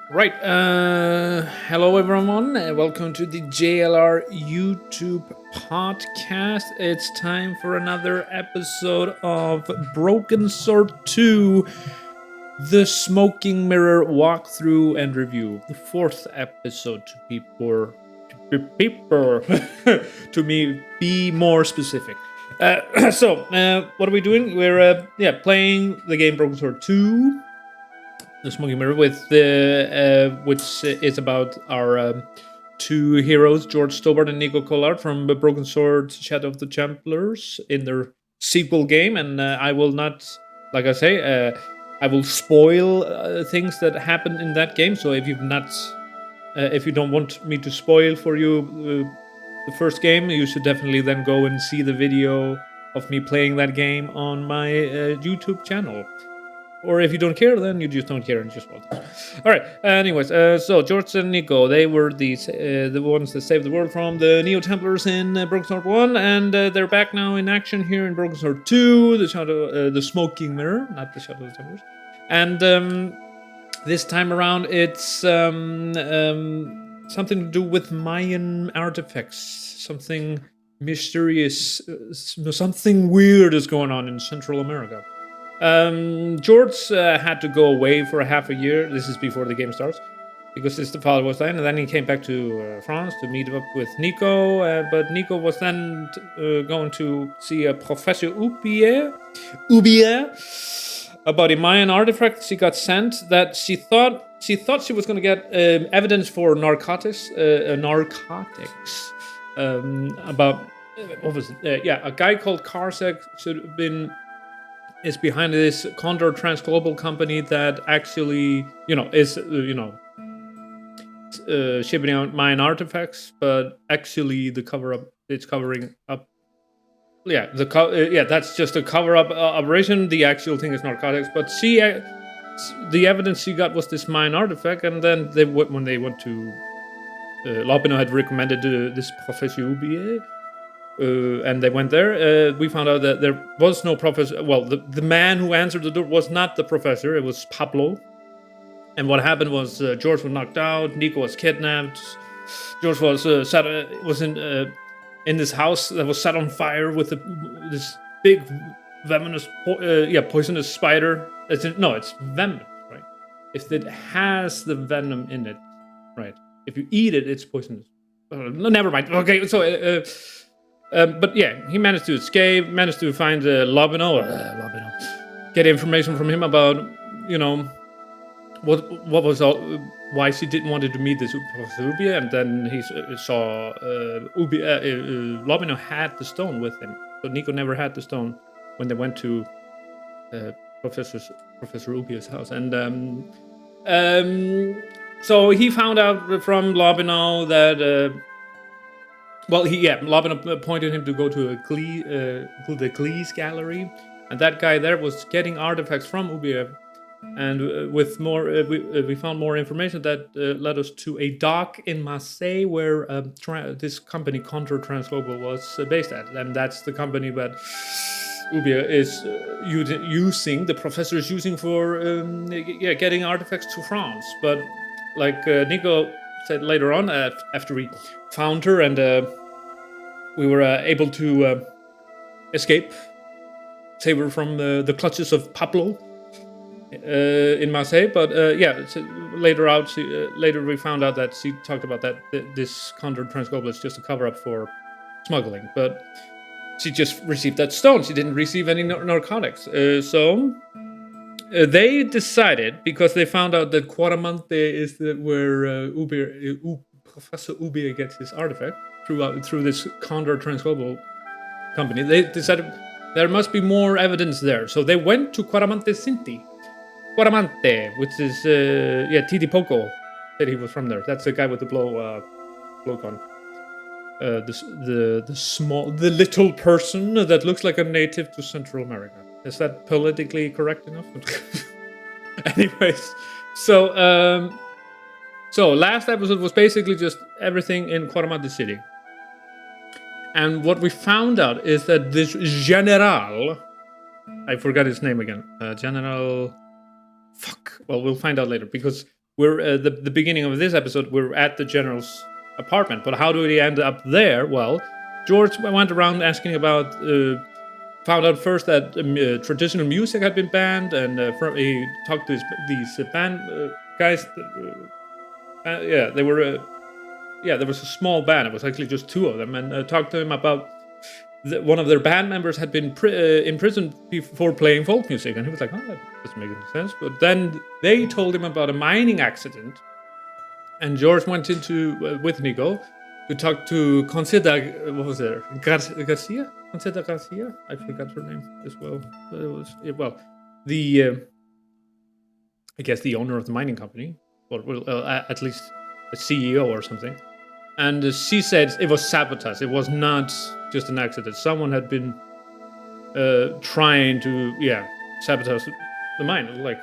Right. Hello, everyone. Welcome to the JLR YouTube podcast. It's time for another episode of Broken Sword 2, the Smoking Mirror walkthrough and review. The fourth episode to be to me be more specific. What are we doing? We're playing the game Broken Sword 2. The Smoking Mirror, with the which is about our two heroes, George Stobbart and Nico Collard from the Broken Sword, Shadow of the Templars, in their sequel game. And I will not, like I say, I will spoil things that happen in that game. So if you don't want me to spoil for you the first game, you should definitely then go and see the video of me playing that game on my YouTube channel. Or if you don't care, then you just don't care and just watch. All right. Anyways, so George and Nico, they were the ones that saved the world from the Neo Templars in Broken Sword 1, and they're back now in action here in Broken Sword 2, the Smoking Mirror, not the Shadow of the Templars. And this time around, it's something to do with Mayan artifacts, something mysterious, something weird is going on in Central America. George had to go away for half a year. This is before the game starts, because his father was dying, and then he came back to France to meet up with Nico. But Nico was then going to see a Professor Ubier about a Mayan artifact she got sent that she thought she was going to get evidence for narcotics. About what was it? A guy called Karsek should have been. Is behind this Condor Transglobal company that actually, is shipping out Mayan artifacts, but actually the cover-up, it's covering up. That's just a cover-up operation. The actual thing is narcotics, but the evidence she got was this Mayan artifact, and then when they went to, Lopino had recommended this Professor Ubier. And they went there. We found out that there was no professor. Well, the man who answered the door was not the professor. It was Pablo. And what happened was George was knocked out. Nico was kidnapped. George was in this house that was set on fire with this big venomous, poisonous spider. It's venomous, right? If it has the venom in it, right? If you eat it, it's poisonous. Never mind. Okay, so. But yeah, he managed to escape, managed to find Lobino, get information from him about, what was why she didn't want to meet this Ubia, and then he saw Lobino had the stone with him, but Nico never had the stone when they went to Professor Ubia's house, and so he found out from Lobino that. Lobin pointed him to go to the Glee's gallery, and that guy there was getting artifacts from Ubiev, and with more, we found more information that led us to a dock in Marseille where this company Contour Transglobal was based at, and that's the company that Ubiev is using. The professor is using for getting artifacts to France, but like Nico said later on, after we found her and we were able to escape, save her from the clutches of Pablo in Marseille. But later we found out that she talked about that this Condor Transglobal is just a cover-up for smuggling. But she just received that stone. She didn't receive any narcotics. So they decided, because they found out that Quaramonte is where Professor Ubier gets his artifact through this Condor Transglobal company. They decided there must be more evidence there. So they went to Quaramonte City. Quaramonte, which is Titipoco, said he was from there. That's the guy with the blow gun. The little person that looks like a native to Central America. Is that politically correct enough? Anyways, so last episode was basically just everything in Quaramonte City. And what we found out is that this general, I forgot his name again, General, well, we'll find out later, because we're the beginning of this episode. We're at the general's apartment, but how do we end up there? Well, George went around asking about. Found out first that traditional music had been banned, and he talked to these band guys. They were. There was a small band. It was actually just 2 of them, and talked to him about one of their band members had been imprisoned for playing folk music, and he was like, "Oh, that doesn't make any sense." But then they told him about a mining accident, and George went into with Nico to talk to Concetta. What was it? Garcia? Concetta Garcia? I forgot her name as well. It was the I guess the owner of the mining company, or at least a CEO or something. And she said it was sabotage. It was not just an accident. Someone had been trying to sabotage the mine, like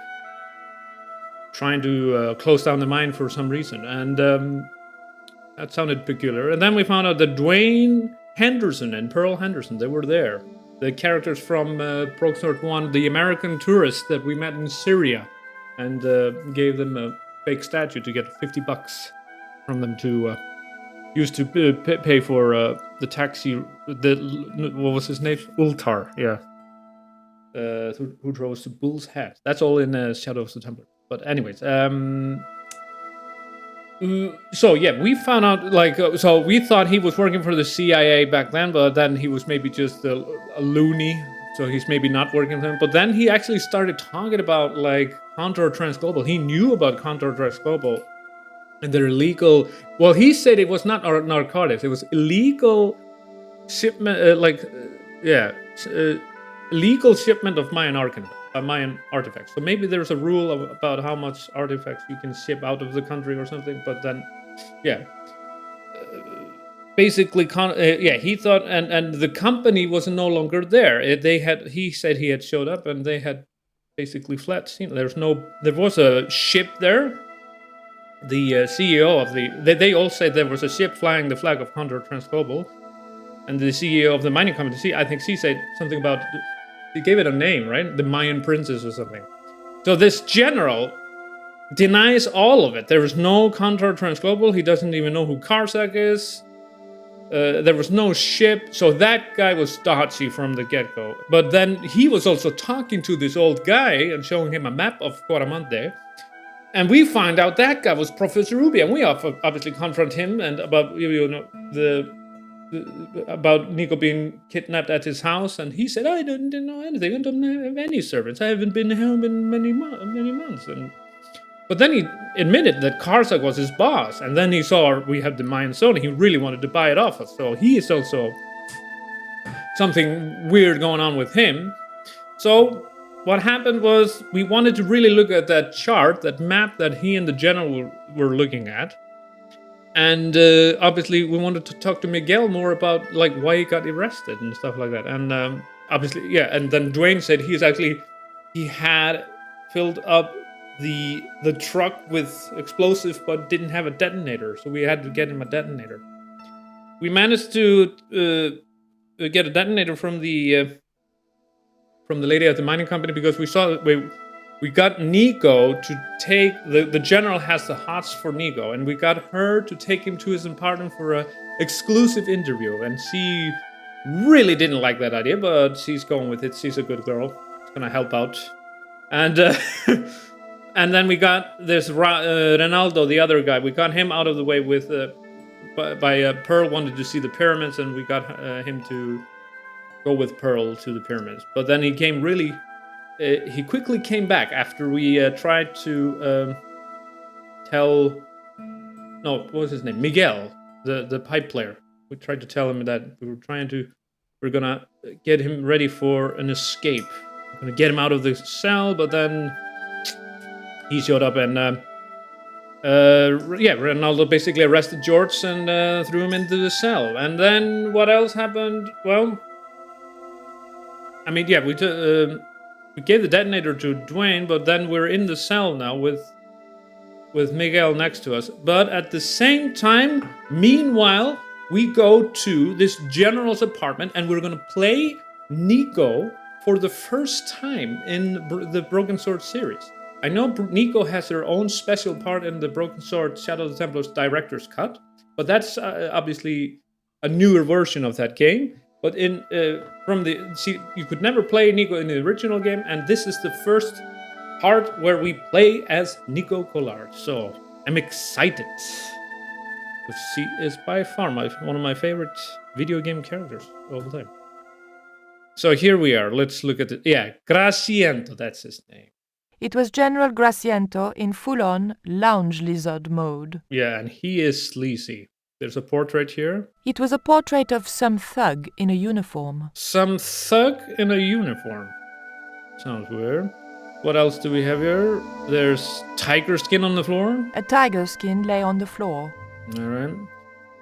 trying to close down the mine for some reason, and that sounded peculiar. And then we found out that Dwayne Henderson and Pearl Henderson, they were there. The characters from Broken Sword 1, the American tourists that we met in Syria, and gave them a fake statue to get $50 from them to use to pay for the taxi. What was his name? Ultar, yeah. Who drove to Bull's Head. That's all in Shadow of the Templar. But anyways, so yeah, we found out so we thought he was working for the CIA back then, but then he was maybe just a loony, so he's maybe not working for them. But then he actually started talking about Contour Transglobal. He knew about Contour Transglobal and their illegal. Well, he said it was not narcotics; it was illegal shipment, illegal shipment of Mayan artifacts. So maybe there's a rule about how much artifacts you can ship out of the country or something. But then, basically, he thought, and the company was no longer there. He said he had showed up, and they had basically fled. There was a ship there. The CEO of they all said there was a ship flying the flag of Contour Transglobal, and the CEO of the mining company, I think she said something about. He gave it a name, right? The Mayan Princess or something. So this general denies all of it. There is no Contour Transglobal. He doesn't even know who Karsak is. There was no ship. So that guy was dodgy from the get-go. But then he was also talking to this old guy and showing him a map of Quaramonte. And we find out that guy was Professor Ruby. And we obviously confront him and about about Nico being kidnapped at his house, and he said, "I didn't know anything. I don't have any servants. I haven't been home in many months." But then he admitted that Karsak was his boss, and then he saw we had the Mayan Stone. He really wanted to buy it off us. So he is also something weird going on with him. So what happened was we wanted to really look at that chart, that map that he and the general were looking at. And obviously, we wanted to talk to Miguel more about why he got arrested and stuff like that. And obviously, and then Dwayne said he had filled up the truck with explosive, but didn't have a detonator, so we had to get him a detonator. We managed to get a detonator from the lady at the mining company because we saw that we got Nico to take the general has the hots for Nico, and we got her to take him to his apartment for a exclusive interview, and she really didn't like that idea, but she's going with it. She's a good girl. She's gonna help out. And and then we got this Ronaldo, the other guy. We got him out of the way with by Pearl wanted to see the pyramids, and we got him to go with Pearl to the pyramids. But then he came really. He quickly came back after we tried to tell. No, what was his name? Miguel, the pipe player. We tried to tell him that we're gonna get him ready for an escape. We're gonna get him out of the cell, but then he showed up and Ronaldo basically arrested George and threw him into the cell. And then what else happened? Well, I mean, we gave the detonator to Dwayne, but then we're in the cell now with Miguel next to us. But at the same time, meanwhile, we go to this general's apartment and we're going to play Nico for the first time in the Broken Sword series. I know Nico has her own special part in the Broken Sword Shadow of the Templars director's cut, but that's obviously a newer version of that game. But you could never play Nico in the original game, and this is the first part where we play as Nico Collard. So I'm excited. She is by far one of my favorite video game characters of all time. So here we are. Let's look at it. Yeah, Graciento, that's his name. It was General Graciento in full-on lounge lizard mode. Yeah, and he is sleazy. There's a portrait here. It was a portrait of some thug in a uniform. Some thug in a uniform. Sounds weird. What else do we have here? There's tiger skin on the floor. A tiger skin lay on the floor. All right.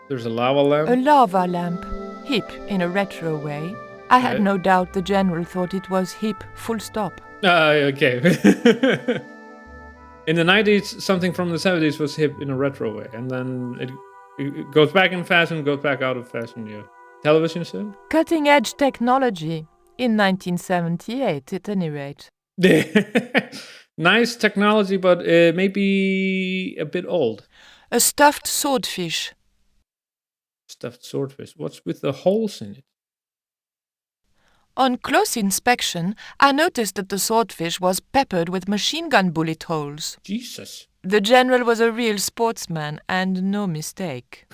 There's a lava lamp. A lava lamp, hip in a retro way. I had no doubt the general thought it was hip, full stop. Okay. In the 90s, something from the 70s was hip in a retro way. And then it goes back in fashion, goes back out of fashion, yeah. Television set? Cutting-edge technology. In 1978, at any rate. Nice technology, but maybe a bit old. A stuffed swordfish. Stuffed swordfish. What's with the holes in it? On close inspection, I noticed that the swordfish was peppered with machine gun bullet holes. Jesus. The general was a real sportsman, and no mistake.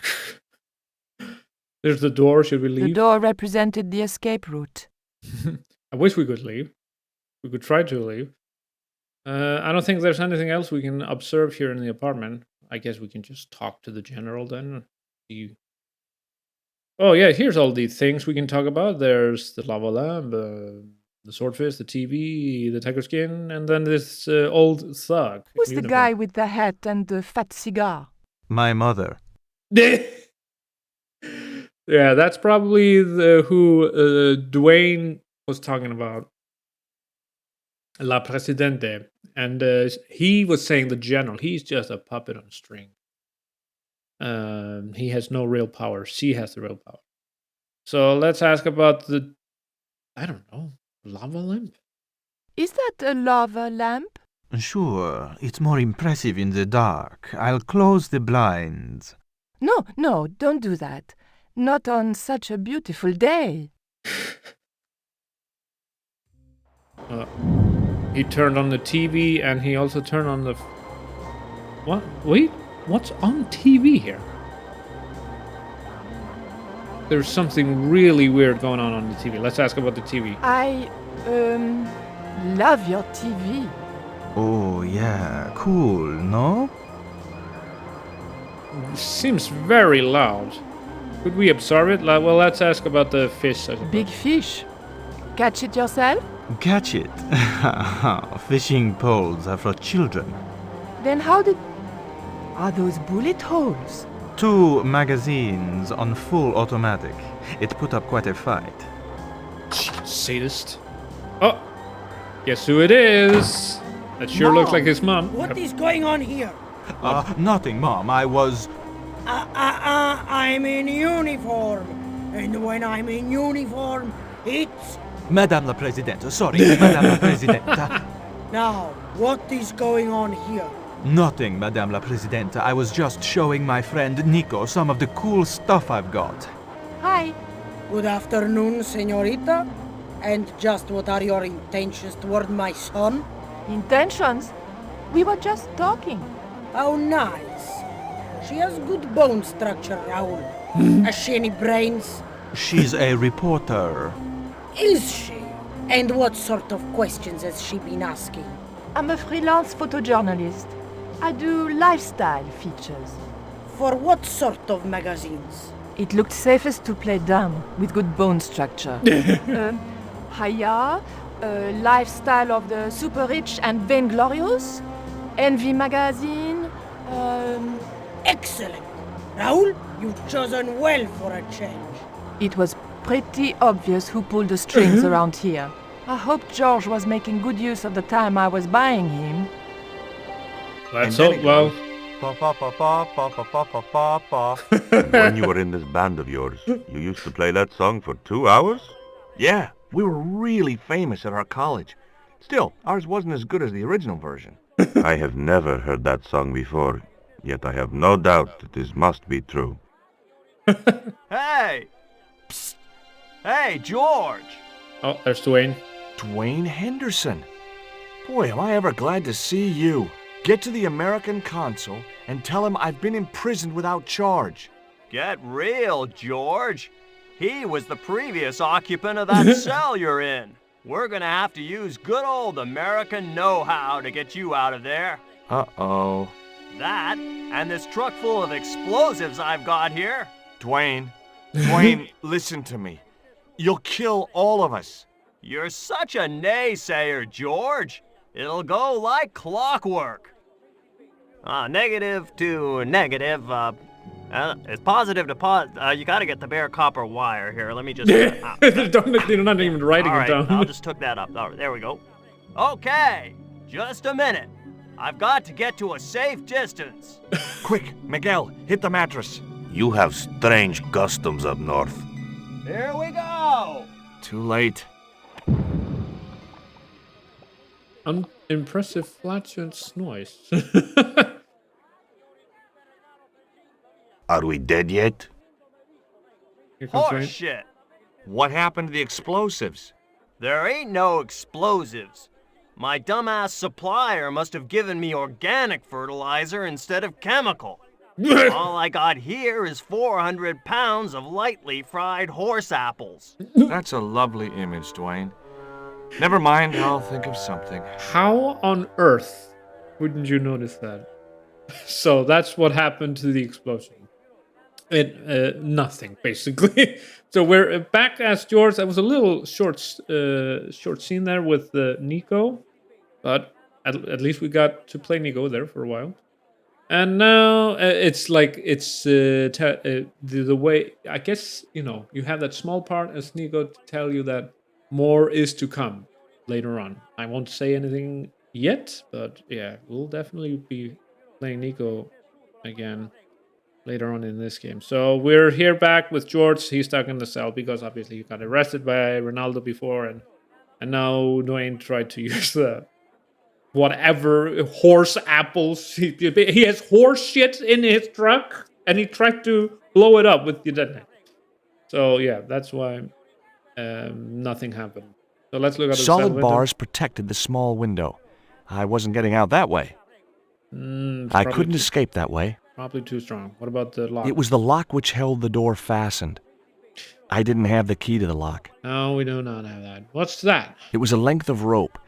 There's the door. Should we leave? The door represented the escape route. I wish we could leave. We could try to leave. I don't think there's anything else we can observe here in the apartment. I guess we can just talk to the general then. Oh yeah, here's all the things we can talk about. There's the lava lamp, the swordfish, the TV, the tiger skin, and then this old thug. Who's the guy with the hat and the fat cigar? My mother. Yeah, that's probably who Dwayne was talking about. La Presidente. And he was saying the general, he's just a puppet on a string. He has no real power. She has the real power. So let's ask about the, I don't know, lava lamp? Is that a lava lamp? Sure, it's more impressive in the dark. I'll close the blinds. No, don't do that. Not on such a beautiful day. He turned on the TV and he also turned on the... What? Wait, what's on TV here? There's something really weird going on the TV. Let's ask about the TV. I, love your TV. Oh, yeah, cool, no? Seems very loud. Could we absorb it? Well, let's ask about the fish. Big fish. Catch it yourself? Catch it. Fishing poles are for children. Then how did... Are those bullet holes? 2 magazines on full automatic. It put up quite a fight. Sadist. Oh, guess who it is? That sure looks like his mom. What is going on here? Nothing, Mom. I was... I'm in uniform. And when I'm in uniform, it's... Madame la Presidente. Sorry, Madame la Presidente. Now, what is going on here? Nothing, Madame la Presidente. I was just showing my friend Nico some of the cool stuff I've got. Hi. Good afternoon, señorita. And just what are your intentions toward my son? Intentions? We were just talking. How nice. She has good bone structure, Raoul. Has she any brains? She's a reporter. Is she? And what sort of questions has she been asking? I'm a freelance photojournalist. I do lifestyle features. For what sort of magazines? It looked safest to play dumb with good bone structure. Haya, lifestyle of the super rich and vainglorious, Envy magazine. Excellent! Raoul, you've chosen well for a change. It was pretty obvious who pulled the strings around here. I hope George was making good use of the time I was buying him. Let's hope, well. When you were in this band of yours, you used to play that song for 2 hours? Yeah, we were really famous at our college. Still, ours wasn't as good as the original version. I have never heard that song before, yet I have no doubt that this must be true. Hey! Psst! Hey, George! Oh, there's Dwayne. Dwayne Henderson. Boy, am I ever glad to see you. Get to the American consul and tell him I've been imprisoned without charge. Get real, George. He was the previous occupant of that cell you're in. We're gonna have to use good old American know-how to get you out of there. Uh-oh. That, and this truck full of explosives I've got here. Dwayne, listen to me. You'll kill all of us. You're such a naysayer, George. It'll go like clockwork. Negative to negative, it's positive to you gotta get the bare copper wire here. Let me just... They're not even writing all it right, down. I'll just took that up. All right, there we go. Okay, just a minute. I've got to get to a safe distance. Quick, Miguel, hit the mattress. You have strange customs up north. Here we go. Too late. Impressive flatulence noise. Are we dead yet? Here comes Dwayne. Horseshit. What happened to the explosives? There ain't no explosives. My dumbass supplier must have given me organic fertilizer instead of chemical. All I got here is 400 pounds of lightly fried horse apples. That's a lovely image, Dwayne. Never mind, I'll think of something. How on earth wouldn't you notice that? So that's what happened to the explosion. Nothing, basically. So we're back as George. That was a little short scene there with Nico, but at least we got to play Nico there for a while. And now it's like the way, I guess, you have that small part as Nico to tell you that more is to come later on. I won't say anything yet, but yeah, we'll definitely be playing Nico again later on in this game. So we're here back with George. He's stuck in the cell because obviously he got arrested by Ronaldo before, and now Dwayne tried to use the whatever horse apples. He has horse shit in his truck, and he tried to blow it up with the detonate. So yeah, that's why nothing happened. So let's look at the solid bars protected the small window. I wasn't getting out that way. I couldn't escape that way. Probably too strong. What about the lock? It was the lock which held the door fastened. I didn't have the key to the lock. No, we do not have that. What's that? It was a length of rope,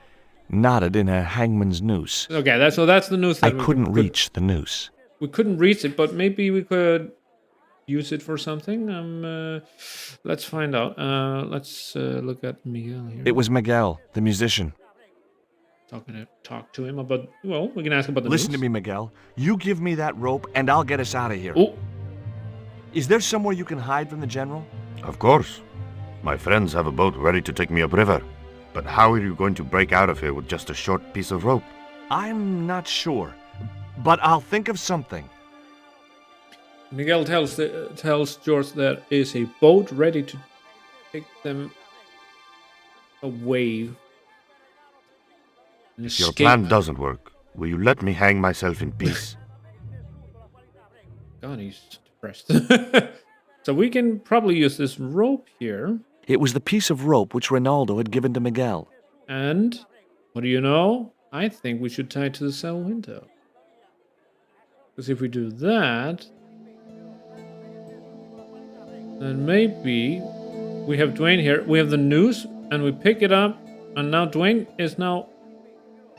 knotted in a hangman's noose. Okay, that's the noose. I couldn't reach the noose. We couldn't reach it, but maybe we could use it for something. Let's find out. Let's look at Miguel here. It was Miguel, the musician. Talk to him about. Well, we can ask about the. Listen noose. to me, Miguel. You give me that rope, and I'll get us out of here. Oh. Is there somewhere you can hide from the general? Of course. My friends have a boat ready to take me upriver. But how are you going to break out of here with just a short piece of rope? I'm not sure, but I'll think of something. Miguel tells George there is a boat ready to take them away. If your plan doesn't work, will you let me hang myself in peace? God, he's depressed. So we can probably use this rope here. It was the piece of rope which Ronaldo had given to Miguel. And, what do you know? I think we should tie it to the cell window. Because if we do that, then maybe we have Dwayne here. We have the noose, and we pick it up, and now Dwayne is now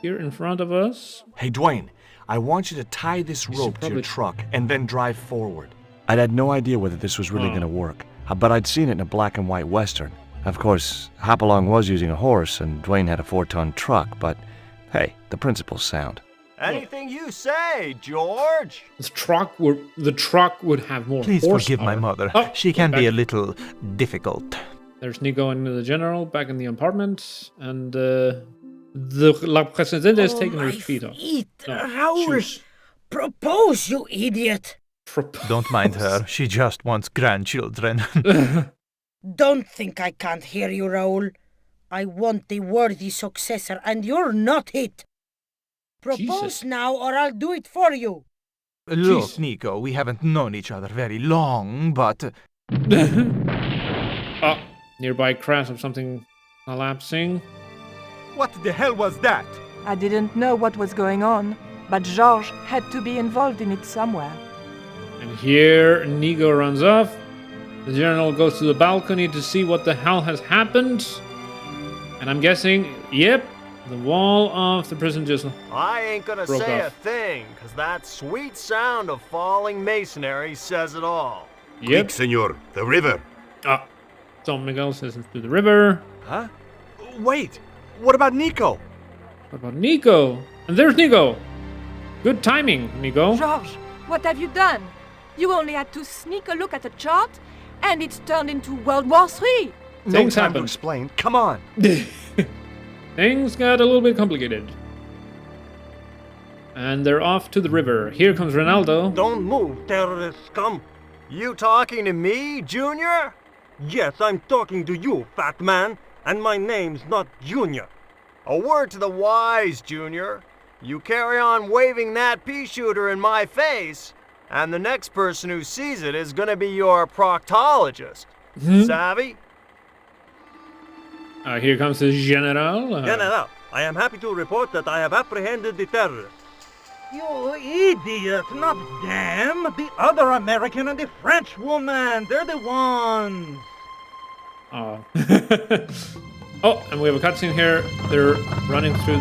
here in front of us. Hey, Dwayne, I want you to tie this rope to your truck and then drive forward. I'd had no idea whether this was really going to work, but I'd seen it in a black and white Western. Of course, Hopalong was using a horse, and Dwayne had a 4-ton truck, but hey, the principle's sound. Anything you say, George. The truck would have more Please horsepower. forgive my mother. Oh, she can back. be a little difficult. There's Nico and the general back in the apartment, and the La Presidente is taking her feet off. Raoul, shoes. propose, you idiot. Don't mind her. She just wants grandchildren. Don't think I can't hear you, Raoul. I want the worthy successor, and you're not it. Propose Jesus. now, or I'll do it for you. Look, Jeez. Nico, we haven't known each other very long, but Oh, nearby crash of something collapsing. what the hell was that? I didn't know what was going on, but Georges had to be involved in it somewhere. And here Nico runs off. The general goes to the balcony to see what the hell has happened. And I'm guessing, yep, the wall of the prison just... I ain't gonna Broke say off. a thing, 'cause that sweet sound of falling masonry says it all. Yep. Quick, senor, the river. Ah, Don Miguel says it's to the river. Huh? Wait, what about Nico? What about Nico? And there's Nico. Good timing, Nico. Georges, what have you done? You only had to sneak a look at the chart, and it's turned into World War III. No Things time happen. to explain. Come on. Things got a little bit complicated. And they're off to the river. Here comes Ronaldo. Don't move, terrorist scum. You talking to me, Junior? Yes, I'm talking to you, fat man, and my name's not Junior. A word to the wise, Junior. You carry on waving that pea shooter in my face, and the next person who sees it is gonna be your proctologist. Savvy? Here comes the general. General, I am happy to report that I have apprehended the terrorists. You idiot, not them. The other American and the French woman. They're the ones. Oh. Oh, and we have a cutscene here. They're running through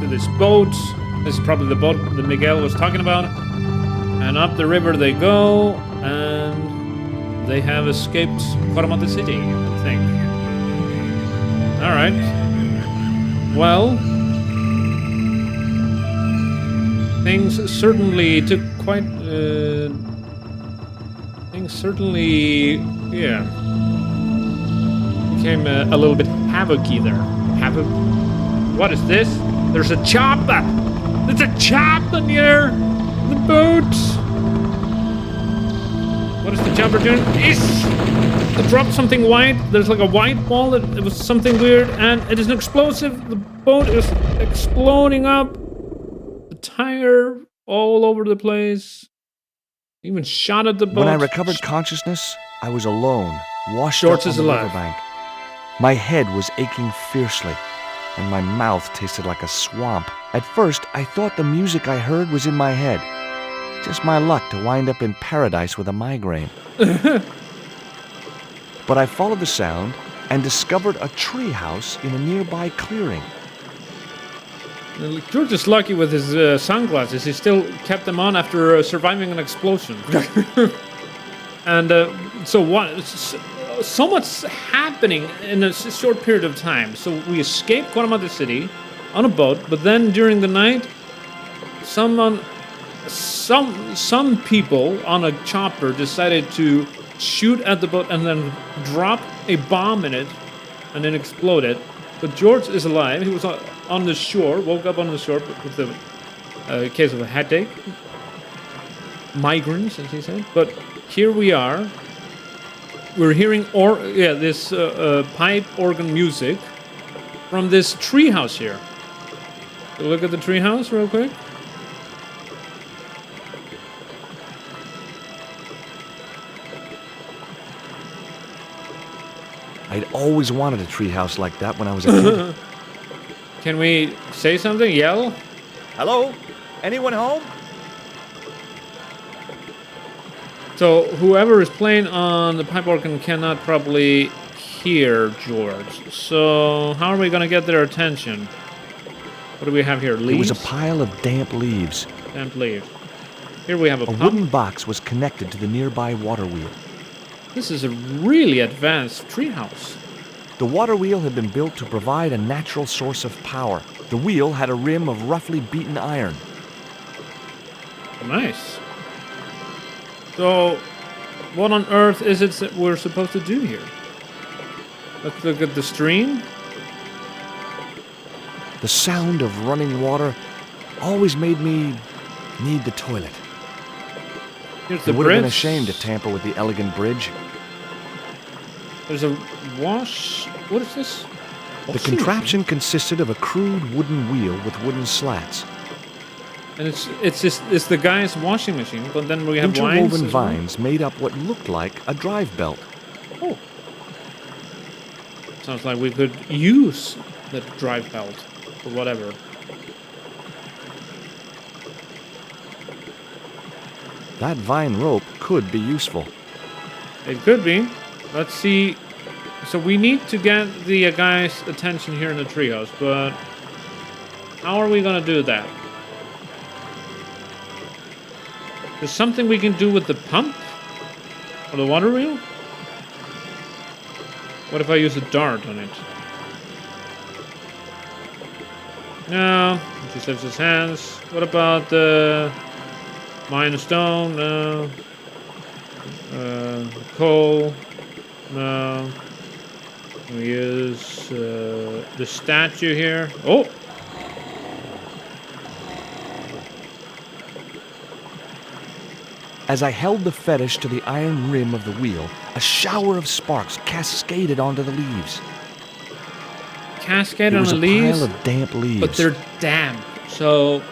this boat. This is probably the boat that Miguel was talking about. And up the river they go, and they have escaped Quaramonte City, I think. Alright. Well, things certainly took quite... things certainly... yeah. Became a little bit havoc-y there. Havoc? What is this? There's a chopper! There's a chopper near the boat! What is the chopper doing? It dropped something white. There's like a white ball. It was something weird, and it is an explosive. The boat is exploding up. The tire all over the place. Even shot at the boat. When I recovered consciousness, I was alone, washed George up is on the alive. riverbank. My head was aching fiercely, and my mouth tasted like a swamp. At first, I thought the music I heard was in my head. Just my luck to wind up in paradise with a migraine. But I followed the sound and discovered a tree house in a nearby clearing. George is lucky with his sunglasses. He still kept them on after surviving an explosion. And so much happening in a short period of time. So we escaped Quaramonte City on a boat, but then during the night, some people on a chopper decided to shoot at the boat and then drop a bomb in it and then explode it. But George is alive. He was on the shore, woke up on the shore with a case of a headache. Migraines, as he said. But here we are. We're hearing this pipe organ music from this treehouse here. Look at the treehouse real quick. I'd always wanted a treehouse like that when I was a kid. Can we say something? Yell? Hello? Anyone home? So whoever is playing on the pipe organ cannot probably hear George. So how are we going to get their attention? What do we have here? Leaves? It was a pile of damp leaves. Damp leaves. Here we have a A pump. wooden box was connected to the nearby water wheel. This is a really advanced treehouse. The water wheel had been built to provide a natural source of power. The wheel had a rim of roughly beaten iron. Nice. So, what on earth is it that we're supposed to do here? Let's look at the stream. The sound of running water always made me need the toilet. Here's the It would have been a bridge. shame to tamper with the elegant bridge. There's a wash. What is this? The contraption consisted of a crude wooden wheel with wooden slats. And it's the guy's washing machine, but then we have interwoven vines vines made up what looked like a drive belt. Oh. Sounds like we could use the drive belt or whatever. That vine rope could be useful. It could be. Let's see. So we need to get the guy's attention here in the treehouse, but how are we gonna do that? There's something we can do with the pump? Or the water wheel? What if I use a dart on it? No. He just lifts his hands. What about the Mayan stone? No. Coal? No. We use the statue here. Oh! As I held the fetish to the iron rim of the wheel, a shower of sparks cascaded onto the leaves. Cascade it on was the a leaves? pile of damp leaves. But they're damp, so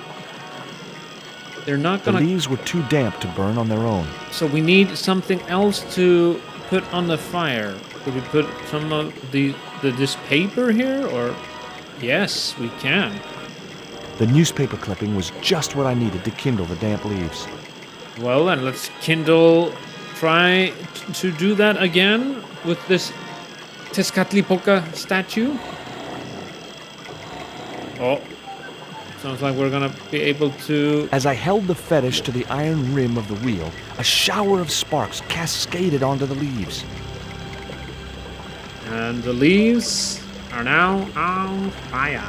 they're not gonna... The leaves were too damp to burn on their own. So we need something else to put on the fire. Could we put some of this paper here, or... Yes, we can. The newspaper clipping was just what I needed to kindle the damp leaves. Well, then let's try to do that again with this Tezcatlipoca statue. Oh, sounds like we're gonna be able to... As I held the fetish to the iron rim of the wheel, a shower of sparks cascaded onto the leaves. And the leaves are now on fire.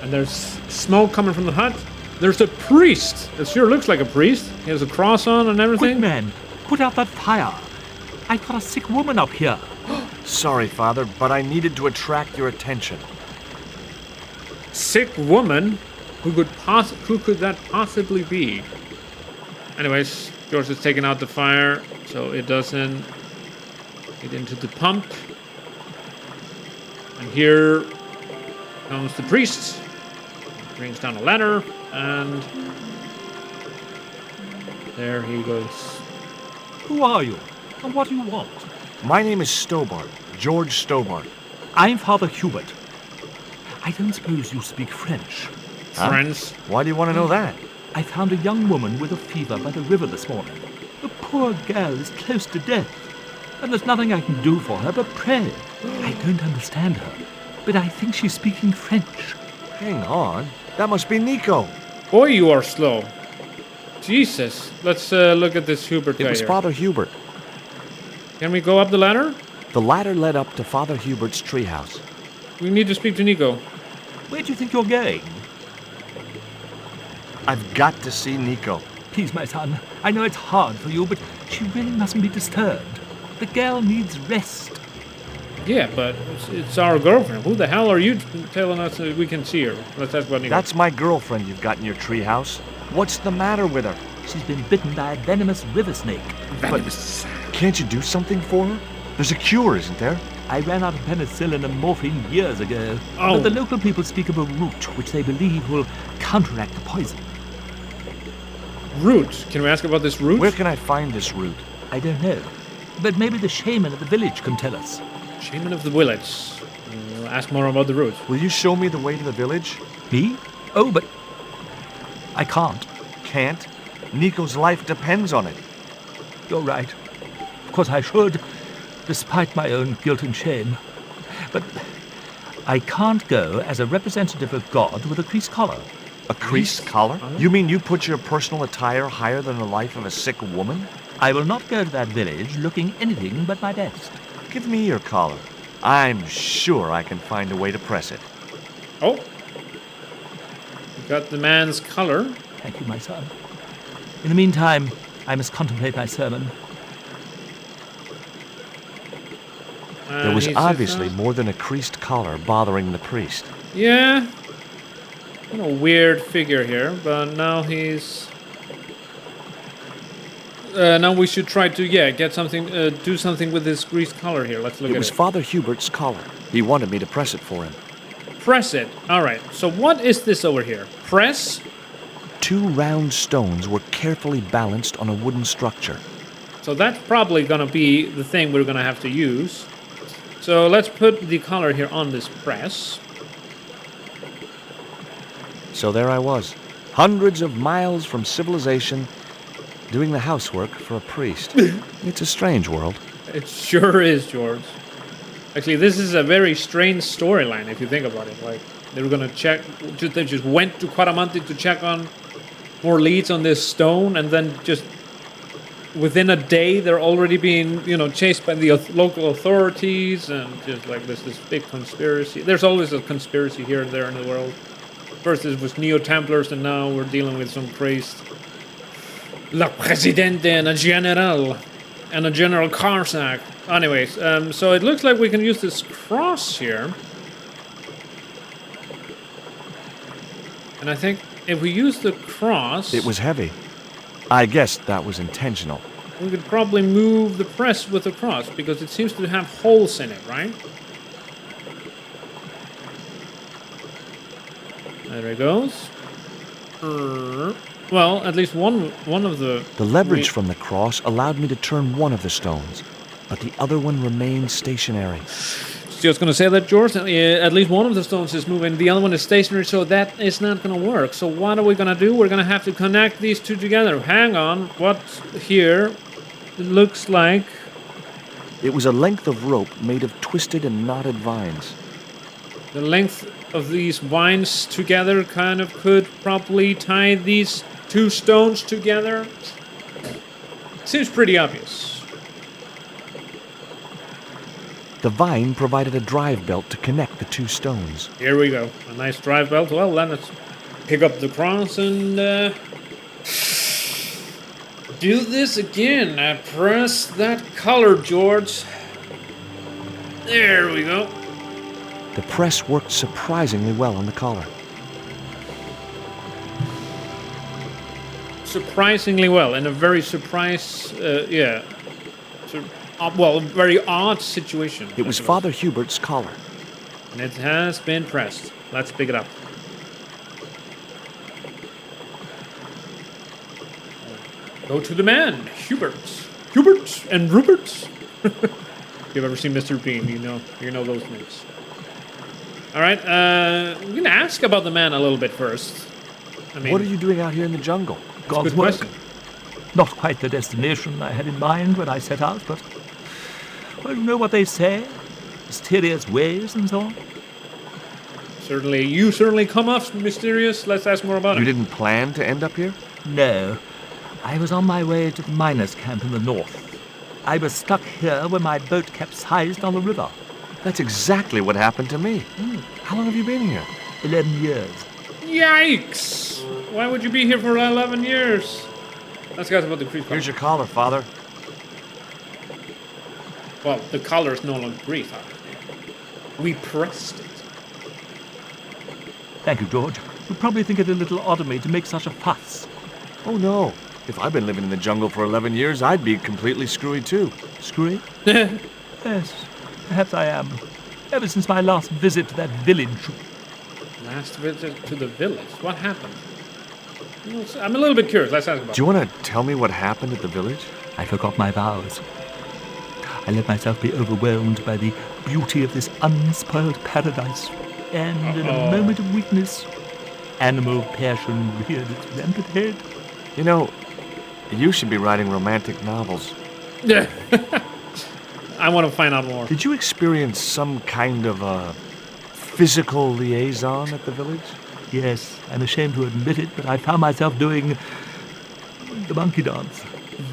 And there's smoke coming from the hut. There's a priest. It sure looks like a priest. He has a cross on and everything. Quick, man, put out that fire. I've got a sick woman up here. Sorry, Father, but I needed to attract your attention. Sick woman? Who could that possibly be? Anyways, George is taking out the fire so it doesn't get into the pump. And here comes the priest. He brings down a ladder, and there he goes. Who are you? And what do you want? My name is Stobbart, George Stobbart. I'm Father Hubert. I don't suppose you speak French. Friends? Why do you want to know that? I found a young woman with a fever by the river this morning. The poor girl is close to death, and there's nothing I can do for her but pray. I don't understand her, but I think she's speaking French. Hang on. That must be Nico. Boy, you are slow. Jesus. Let's look at this Hubert guy It was here. Father Hubert. Can we go up the ladder? The ladder led up to Father Hubert's treehouse. We need to speak to Nico. Where do you think you're going? I've got to see Nico. Please, my son, I know it's hard for you, but she really mustn't be disturbed. The girl needs rest. Yeah, but it's our girlfriend. Who the hell are you telling us that we can see her? Let's ask about Nico. That's my girlfriend you've got in your treehouse. What's the matter with her? She's been bitten by a venomous river snake. Venomous. Can't you do something for her? There's a cure, isn't there? I ran out of penicillin and morphine years ago. Oh. But the local people speak of a root which they believe will counteract the poison. Root. Can we ask about this root? Where can I find this root? I don't know. But maybe the shaman of the village can tell us. Shaman of the village. We'll ask more about the root. Will you show me the way to the village? Me? Oh, but I can't. Can't? Nico's life depends on it. You're right. Of course I should, despite my own guilt and shame. But I can't go as a representative of God with a creased collar. A creased collar? You mean you put your personal attire higher than the life of a sick woman? I will not go to that village looking anything but my best. Give me your collar. I'm sure I can find a way to press it. Oh. You got the man's color. Thank you, my son. In the meantime, I must contemplate my sermon. There was obviously more than a creased collar bothering the priest. Yeah. A weird figure here, but now he's now we should try to, get something, do something with this greased collar here. Let's look at it. It was Father Hubert's collar. He wanted me to press it for him. Press it. All right. So what is this over here? Press? 2 round stones were carefully balanced on a wooden structure. So that's probably going to be the thing we're going to have to use. So let's put the collar here on this press. So there I was, hundreds of miles from civilization, doing the housework for a priest. It's a strange world. It sure is, George. Actually, this is a very strange storyline if you think about it. Like, they were going to check, they just went to Quaramonte to check on more leads on this stone, and then just within a day they're already being, chased by the local authorities, and just like this big conspiracy. There's always a conspiracy here and there in the world. First it was Neo-Templars, and now we're dealing with some crazed La Presidente and a General Carsack. Anyways, so it looks like we can use this cross here. And I think if we use the cross... It was heavy. I guess that was intentional. We could probably move the press with the cross, because it seems to have holes in it, right? There it goes. Well, at least one of the... The leverage from the cross allowed me to turn one of the stones, but the other one remained stationary. Just going to say that, George, at least one of the stones is moving, the other one is stationary, so that is not going to work. So what are we going to do? We're going to have to connect these two together. Hang on, what's here? It looks like... It was a length of rope made of twisted and knotted vines. The length of these vines together kind of could probably tie these 2 stones together. Seems pretty obvious. The vine provided a drive belt to connect the 2 stones. Here we go. A nice drive belt. Well, then let's pick up the cross and do this again. I press that collar, George. There we go. The press worked surprisingly well on the collar. Surprisingly well, in a very very odd situation. It was Father Hubert's collar. And it has been pressed. Let's pick it up. Go to the man, Hubert and Rupert. If you've ever seen Mr. Bean, you know those names. All right, we're gonna ask about the man a little bit first. I mean, what are you doing out here in the jungle? God's work. Not quite the destination I had in mind when I set out, but, well, you know what they say? Mysterious ways and so on. You certainly come off mysterious. Let's ask more about it. You didn't plan to end up here? No. I was on my way to the miners' camp in the north. I was stuck here when my boat capsized on the river. That's exactly what happened to me. How long have you been here? 11 years. Yikes! Why would you be here for 11 years? Let's go about the creek. Here's your collar, Father. Well, the collar is no longer greased. We pressed it. Thank you, George. You'd probably think it a little odd of me to make such a fuss. Oh, no. If I'd been living in the jungle for 11 years, I'd be completely screwy, too. Screwy? Yes, perhaps I am. Ever since my last visit to that village. Last visit to the village? What happened? I'm a little bit curious. Let's ask about it. Do you want to tell me what happened at the village? I forgot my vows. I let myself be overwhelmed by the beauty of this unspoiled paradise. And in a moment of weakness, animal passion reared its rampant head. You know, you should be writing romantic novels. Yeah. I want to find out more. Did you experience some kind of a physical liaison at the village? Yes, I'm ashamed to admit it, but I found myself doing the monkey dance.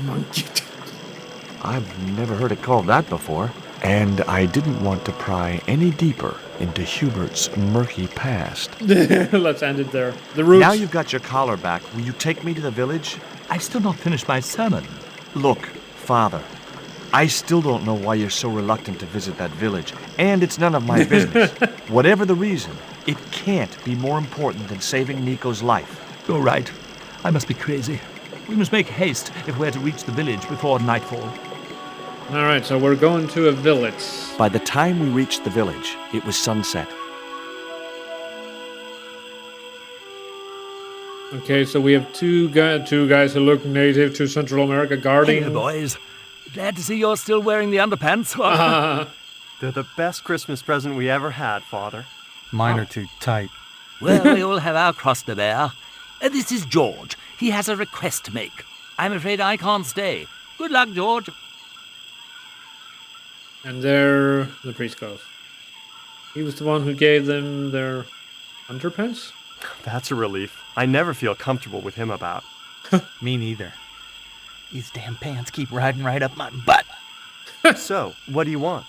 Monkey dance? I've never heard it called that before. And I didn't want to pry any deeper into Hubert's murky past. Let's end it there. The roots. Now you've got your collar back. Will you take me to the village? I've still not finished my sermon. Look, Father, I still don't know why you're so reluctant to visit that village, and it's none of my business. Whatever the reason, it can't be more important than saving Nico's life. You're right. I must be crazy. We must make haste if we're to reach the village before nightfall. All right, so we're going to a village. By the time we reached the village, it was sunset. Okay, so we have two guys who look native to Central America guarding. Hey, boys. Glad to see you're still wearing the underpants. They're the best Christmas present we ever had, Father. Mine are too tight. Well, we all have our cross to bear. This is George. He has a request to make. I'm afraid I can't stay. Good luck, George. And there the priest goes. He was the one who gave them their underpants? That's a relief. I never feel comfortable with him about. Me neither. These damn pants keep riding right up my butt. So, what do you want?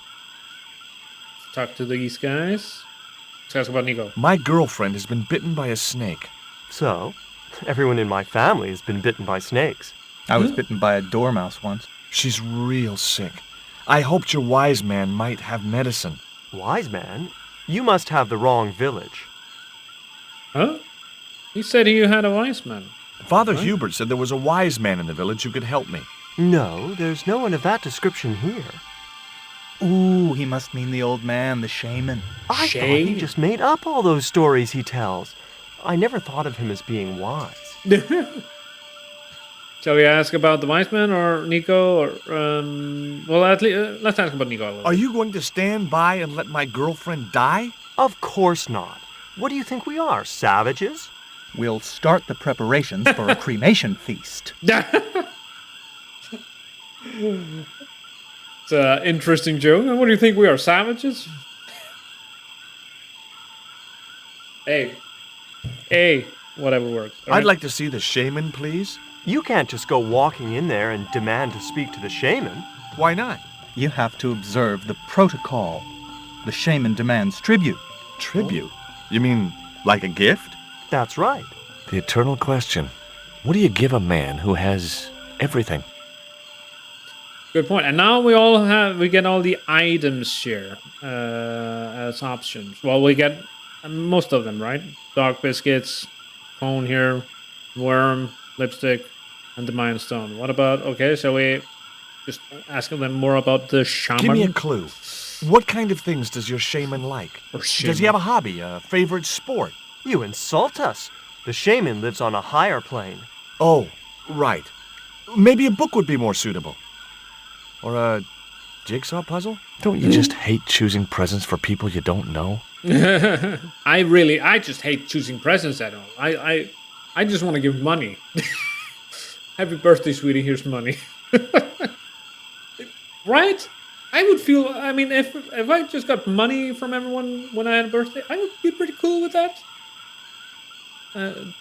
Let's talk to these guys. Let's ask about Nico. My girlfriend has been bitten by a snake. So, everyone in my family has been bitten by snakes. I was bitten by a dormouse once. She's real sick. I hoped your wise man might have medicine. Wise man? You must have the wrong village. Huh? He said you had a wise man. Father Hubert said there was a wise man in the village who could help me. No, there's no one of that description here. Ooh, he must mean the old man, the shaman. I thought he just made up all those stories he tells. I never thought of him as being wise. Shall we ask about the wise man or Nico? Or well, at least let's ask about Nico a little. Are you going to stand by and let my girlfriend die? Of course not. What do you think we are, savages? We'll start the preparations for a cremation feast. It's an interesting joke. What do you think we are, savages? Hey, whatever works. All I'd right? like to see the shaman, please. You can't just go walking in there and demand to speak to the shaman. Why not? You have to observe the protocol. The shaman demands tribute. Tribute? You mean like a gift? That's right. The eternal question. What do you give a man who has everything? Good point. And now we get all the items here as options. Well, we get most of them, right? Dog biscuits, cone here, worm, lipstick, and the Mayan stone. What about? Okay, shall we just ask them more about the shaman? Give me a clue. What kind of things does your shaman like? Does he have a hobby, a favorite sport? You insult us. The shaman lives on a higher plane. Oh, right. Maybe a book would be more suitable. Or a jigsaw puzzle? Don't you just hate choosing presents for people you don't know? I just hate choosing presents at all. I just want to give money. Happy birthday, sweetie, here's money. Right? I would feel, I mean, if I just got money from everyone when I had a birthday, I would be pretty cool with that.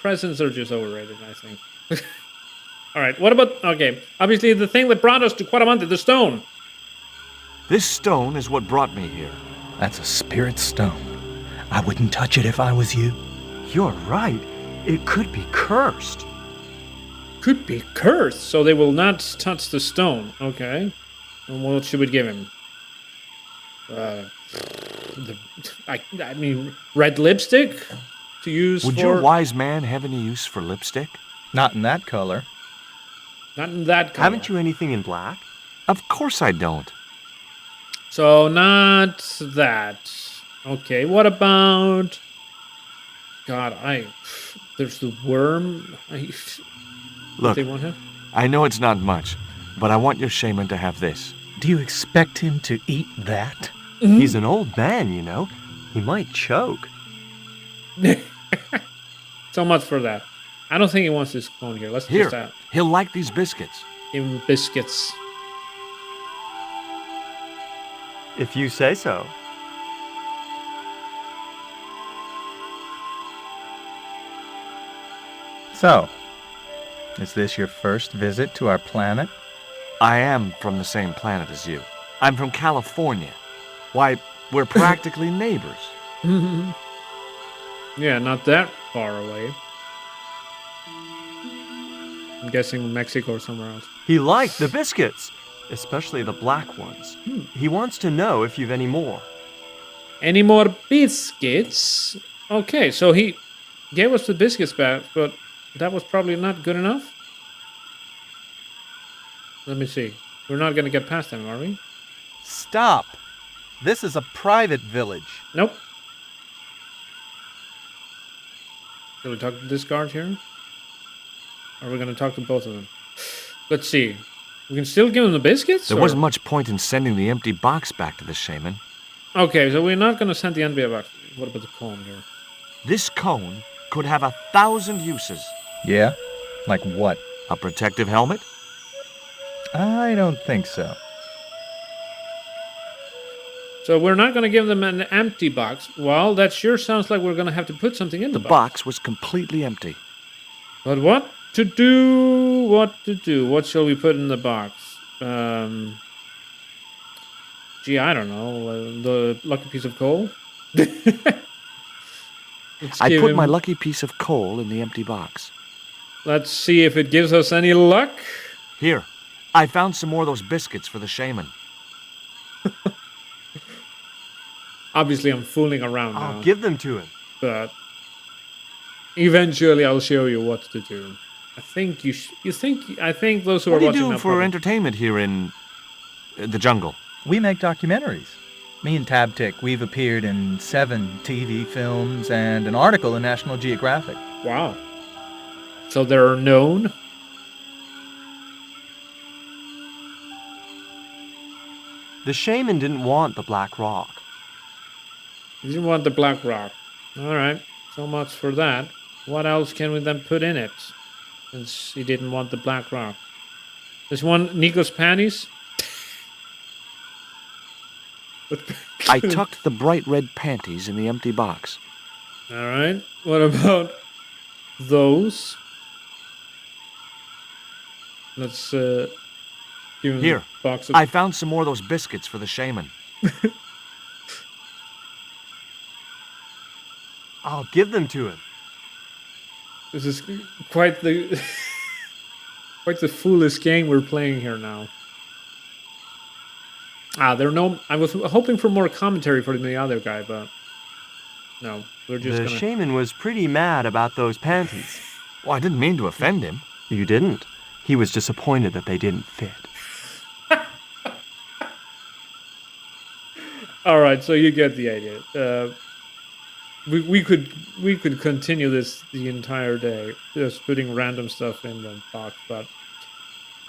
Presents are just overrated, I think. All right, what about, okay, obviously the thing that brought us to Quaramonte, the stone. This stone is what brought me here. That's a spirit stone. I wouldn't touch it if I was you. You're right. It could be cursed. Could be cursed, so they will not touch the stone. Okay. And what should we give him? I mean, red lipstick to use Would for... your wise man have any use for lipstick? Not in that color. Not in that color. Haven't you anything in black? Of course I don't. So, not that. Okay, what about... God, there's the worm. Look, They want him? I know it's not much, but I want your shaman to have this. Do you expect him to eat that? He's an old man, you know. He might choke. So much for that. I don't think he wants this clone here. Let's Here, just he'll like these biscuits. give him biscuits. If you say so. So, is this your first visit to our planet? I am from the same planet as you. I'm from California. Why, we're practically neighbors. Yeah, not that far away. I'm guessing Mexico or somewhere else. He liked the biscuits, especially the black ones. He wants to know if you've any more. Any more biscuits? Okay, so he gave us the biscuits back, but that was probably not good enough. Let me see. We're not gonna get past them, are we? Stop! This is a private village. Nope. Shall we talk to this guard here? Or are we gonna talk to both of them? Let's see. We can still give them the biscuits? There or- wasn't much point in sending the empty box back to the shaman. Okay, so we're not gonna send the NBA box. What about the comb here? This cone could have 1,000 uses. Yeah? Like what? A protective helmet? I don't think so. So we're not gonna give them an empty box. Well, that sure sounds like we're gonna have to put something in the The box. box was completely empty. But what to do? What to do? What shall we put in the box? Gee, I don't know. The lucky piece of coal? I put my lucky piece of coal in the empty box. Let's see if it gives us any luck. Here, I found some more of those biscuits for the shaman. Obviously, I'm fooling around now. I'll give them to him. But eventually, I'll show you what to do. I think you. I think those who What are do you watching do now for probably- entertainment here in the jungle? We make documentaries. Me and Tabtic, we've appeared in 7 TV films and an article in National Geographic. Wow. So they're known. The shaman didn't want the black rock. You didn't want the black rock. All right. So much for that. What else can we then put in it? Since he didn't want the black rock. This one, Nico's panties. I tucked the bright red panties in the empty box. All right. What about those? Let's give him Here, a box of... I found some more of those biscuits for the shaman. I'll give them to him. This is quite the quite the foolish game we're playing here now. I was hoping for more commentary from the other guy, but no, we're just The gonna... shaman was pretty mad about those panties. Well, I didn't mean to offend him. You didn't. He was disappointed that they didn't fit. All right, so you get the idea. We could continue this the entire day, just putting random stuff in the box. But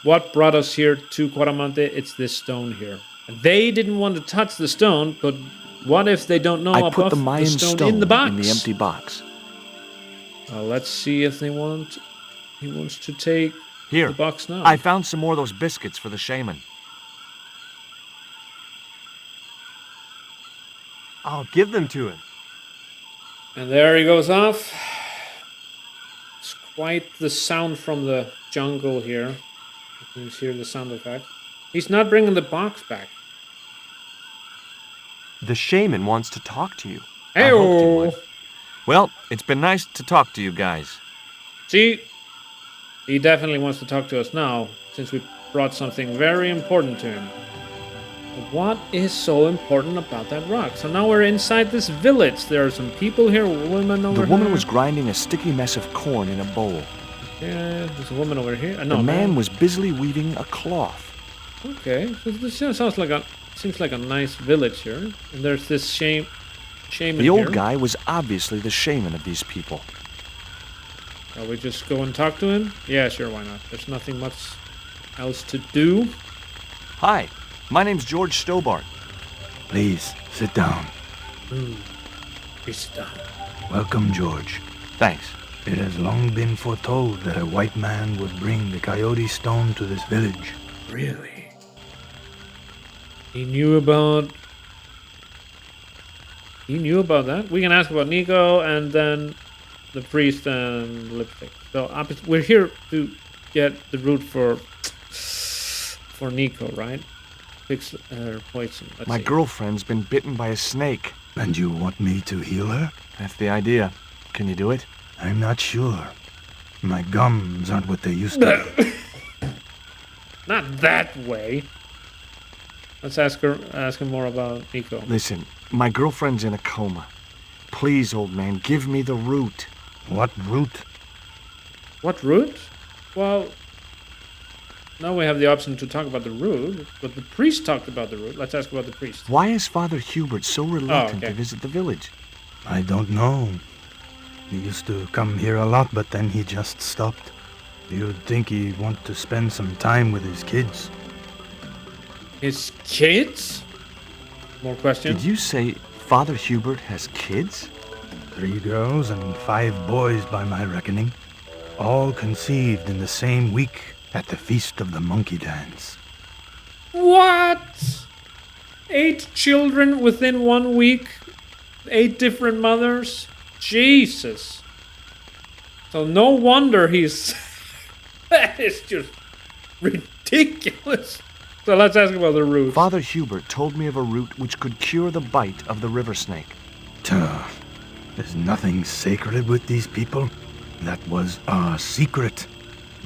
what brought us here to Quaramonte? It's this stone here. They didn't want to touch the stone, but what if they don't know I about put the Mayan stone in the box? in the empty box. Let's see if he wants to take Here, the box now. I found some more of those biscuits for the shaman. I'll give them to him. And there he goes off. It's quite the sound from the jungle here. You can hear the sound effect. He's not bringing the box back. The shaman wants to talk to you. I hoped he Hey-oh! would. Well, it's been nice to talk to you guys. See, he definitely wants to talk to us now, since we brought something very important to him. But what is so important about that rock? So now we're inside this village. There are some people here, women over here. The woman was grinding a sticky mess of corn in a bowl. Yeah, there's a woman over here. No, The man was busily weaving a cloth. Okay, so this sounds like seems like a nice village here. And there's this shaman The old here. guy was obviously the shaman of these people. Shall we just go and talk to him? Yeah, sure, why not? There's nothing much else to do. Hi, my name's George Stobbart. Please, sit down. Please sit down. Welcome, George. Thanks. It has long been foretold that a white man would bring the Coyote Stone to this village. Really? He knew about that? We can ask about Nico and then the priest and lipstick. So we're here to get the root for Nico, right? Fix her poison. Let's My see. girlfriend's been bitten by a snake. And you want me to heal her? That's the idea. Can you do it? I'm not sure. My gums aren't what they used to be. Not that way. Let's ask him more about Nico. Listen, my girlfriend's in a coma. Please, old man, give me the root. What root? What root? Well, now we have the option to talk about the root, but the priest talked about the root. Let's ask about the priest. Why is Father Hubert so reluctant to visit the village? I don't know. He used to come here a lot, but then he just stopped. You'd think he'd want to spend some time with his kids. His kids? More questions? Did you say Father Hubert has kids? 3 girls and 5 boys by my reckoning. All conceived in the same week at the Feast of the Monkey Dance. What? 8 children within 1 week? 8 different mothers? Jesus. So no wonder he's... That is just ridiculous. So let's ask about the root. Father Hubert told me of a root which could cure the bite of the river snake. There's nothing sacred with these people. That was our secret,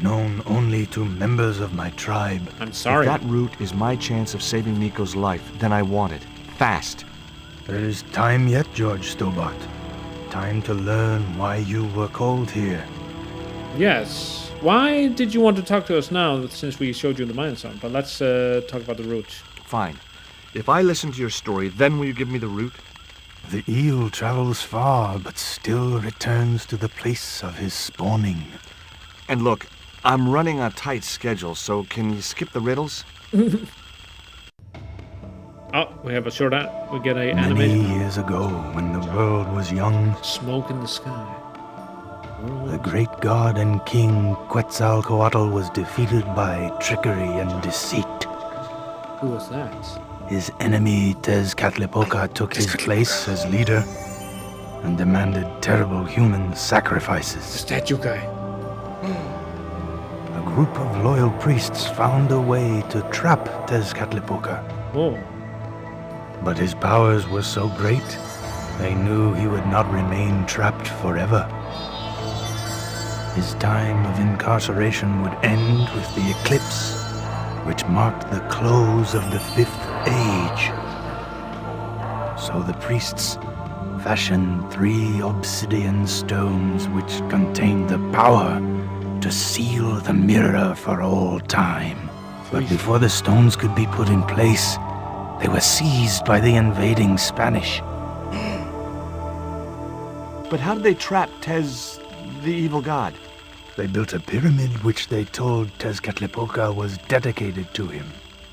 known only to members of my tribe. I'm sorry. If that root is my chance of saving Nico's life, then I want it. Fast. There is time yet, George Stobbart. Time to learn why you were called here. Yes. Why did you want to talk to us now, since we showed you the Mayan song? But let's talk about the root. Fine. If I listen to your story, then will you give me the root? The eel travels far, but still returns to the place of his spawning. And look, I'm running a tight schedule, so can you skip the riddles? Oh, we have a short ad. We get a Many animated... years ago, when the world was young, Smoke in the sky. the great god and king Quetzalcoatl was defeated by trickery and deceit. Who was that? His enemy Tezcatlipoca took his place as leader and demanded terrible human The sacrifices. statue guy. A group of loyal priests found a way to trap Tezcatlipoca, Oh. but his powers were so great, they knew he would not remain trapped forever. His time of incarceration would end with the eclipse, which marked the close of the 5th age. So the priests fashioned 3 obsidian stones which contained the power to seal the mirror for all time. But before the stones could be put in place, they were seized by the invading Spanish. But how did they trap Tez, the evil god? They built a pyramid which they told Tezcatlipoca was dedicated to him.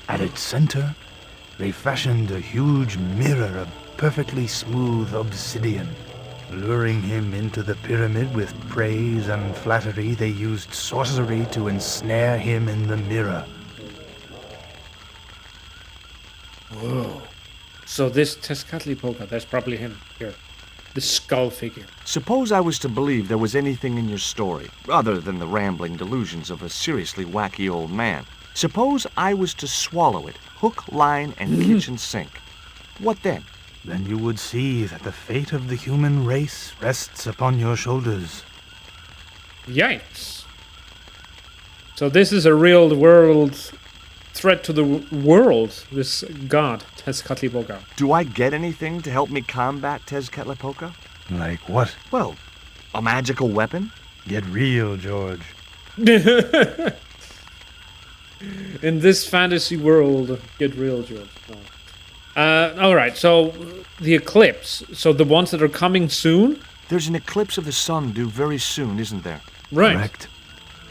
At its center, they fashioned a huge mirror of perfectly smooth obsidian. Luring him into the pyramid with praise and flattery, they used sorcery to ensnare him in the mirror. Whoa. So this Tezcatlipoca, that's probably him here. The skull figure. Suppose I was to believe there was anything in your story, other than the rambling delusions of a seriously wacky old man. Suppose I was to swallow it, hook, line, and kitchen sink. What then? Then you would see that the fate of the human race rests upon your shoulders. Yikes. So this is a real world threat to the world, this god, Tezcatlipoca. Do I get anything to help me combat Tezcatlipoca? Like what? Well, a magical weapon? Get real, George. In this fantasy world, get real, George. All right, so the eclipse. So the ones that are coming soon? There's an eclipse of the sun due very soon, isn't there? Right. Correct.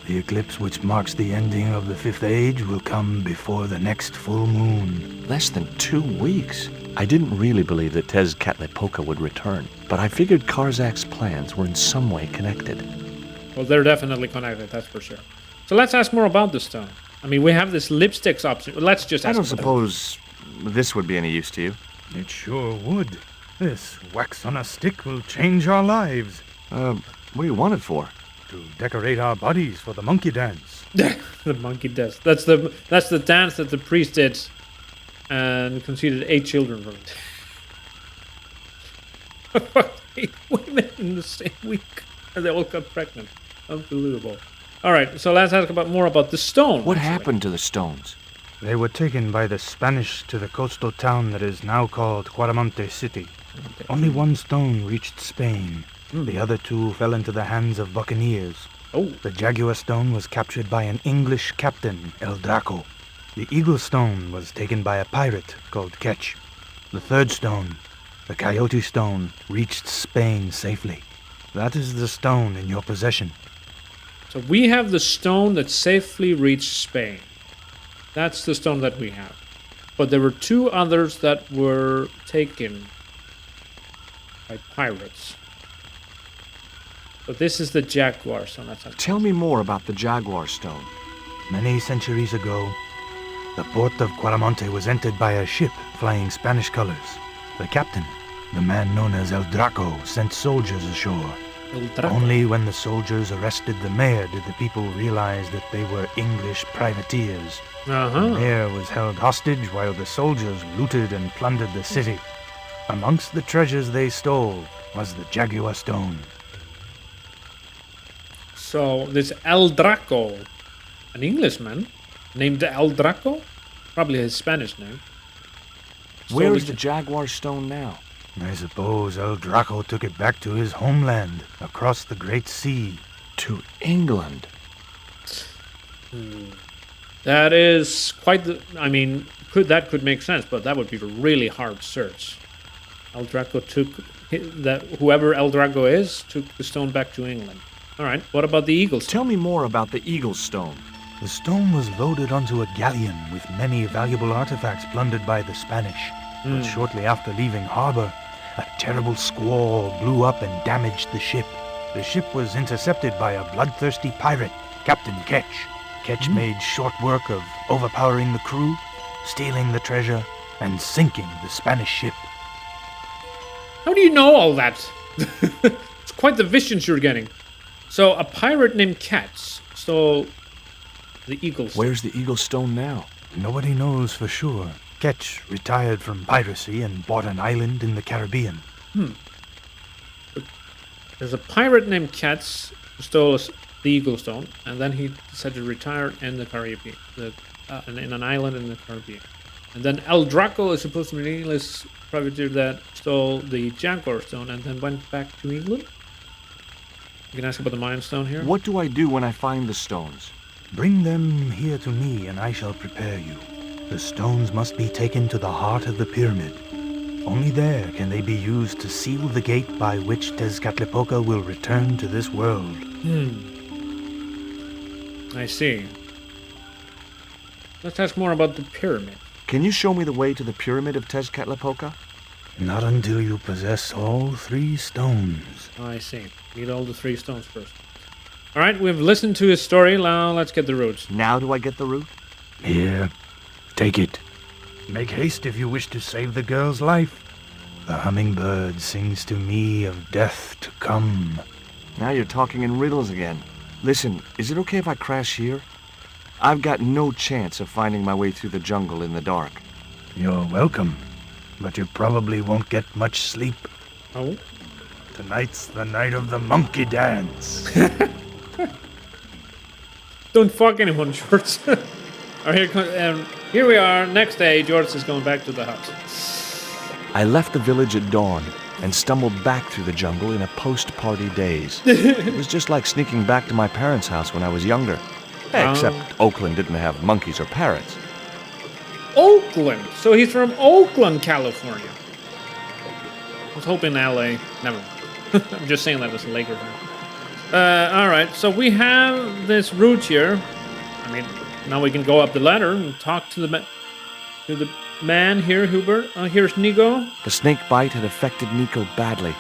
The eclipse which marks the ending of the 5th age will come before the next full moon. Less than 2 weeks. I didn't really believe that Tezcatlipoca would return, but I figured Karzak's plans were in some way connected. Well, they're definitely connected, that's for sure. So let's ask more about the stone. I mean, we have this lipsticks option. Let's just ask. I don't suppose this would be any use to you. It sure would. This wax on a stick will change our lives. What do you want it for? To decorate our bodies for the monkey dance. The monkey dance. That's the dance that the priest did and conceded 8 children from it. 8 women in the same week. And they all got pregnant. Unbelievable. Alright, so let's ask more about the stone. What happened to the stones? They were taken by the Spanish to the coastal town that is now called Quaramonte City. Only 1 stone reached Spain. The other 2 fell into the hands of buccaneers. Oh. The Jaguar Stone was captured by an English captain, El Draco. The Eagle Stone was taken by a pirate called Ketch. The third stone, the Coyote Stone, reached Spain safely. That is the stone in your possession. So we have the stone that safely reached Spain. That's the stone that we have. But there were two others that were taken by pirates. But this is the Jaguar Stone. Tell me more about the Jaguar Stone. Many centuries ago, the port of Quaramonte was entered by a ship flying Spanish colors. The captain, the man known as El Draco, sent soldiers ashore. Only when the soldiers arrested the mayor did the people realize that they were English privateers. The mayor was held hostage while the soldiers looted and plundered the city. Amongst the treasures they stole was the Jaguar Stone. So this El Draco, an Englishman named El Draco, probably his Spanish name. Where is the Jaguar Stone now? I suppose El Draco took it back to his homeland, across the Great Sea. To England. That is quite the... I mean, that could make sense, but that would be a really hard search. El Draco took... Whoever El Draco is, took the stone back to England. Alright, what about the Eagle Stone? Tell me more about the Eagle Stone. The stone was loaded onto a galleon with many valuable artifacts plundered by the Spanish. But shortly after leaving harbor, a terrible squall blew up and damaged the ship. The ship was intercepted by a bloodthirsty pirate, Captain Ketch. Ketch made short work of overpowering the crew, stealing the treasure, and sinking the Spanish ship. How do you know all that? It's quite the visions you're getting. So, a pirate named Ketch stole the Eagle Stone. Where's the Eagle Stone now? Nobody knows for sure. Ketch retired from piracy and bought an island in the Caribbean. There's a pirate named Ketch who stole the Eagle Stone, and then he decided to retire in the Caribbean, in an island in the Caribbean. And then El Draco is supposed to be an English privateer that stole the Jaguar Stone and then went back to England. You can ask about the Mayan stone here. What do I do when I find the stones? Bring them here to me and I shall prepare you. The stones must be taken to the heart of the pyramid. Only there can they be used to seal the gate by which Tezcatlipoca will return to this world. I see. Let's ask more about the pyramid. Can you show me the way to the Pyramid of Tezcatlipoca? Not until you possess all 3 stones. I see. Need all the 3 stones first. Alright, we've listened to his story. Now let's get the roots. Now do I get the root? Here, take it. Make haste if you wish to save the girl's life. The hummingbird sings to me of death to come. Now you're talking in riddles again. Listen, is it okay if I crash here? I've got no chance of finding my way through the jungle in the dark. You're welcome, but you probably won't get much sleep. Oh? Tonight's the night of the monkey dance. Don't fuck anyone, George. Here we are. Next day, George is going back to the house. I left the village at dawn and stumbled back through the jungle in a post-party daze. It was just like sneaking back to my parents' house when I was younger. Except Oakland didn't have monkeys or parrots. Oakland? So he's from Oakland, California. I was hoping LA. Never mind. I'm just saying that as a Laker fan. Alright, so we have this route here. I mean, now we can go up the ladder and talk to the man here, Hubert. Here's Nico. The snake bite had affected Nico badly.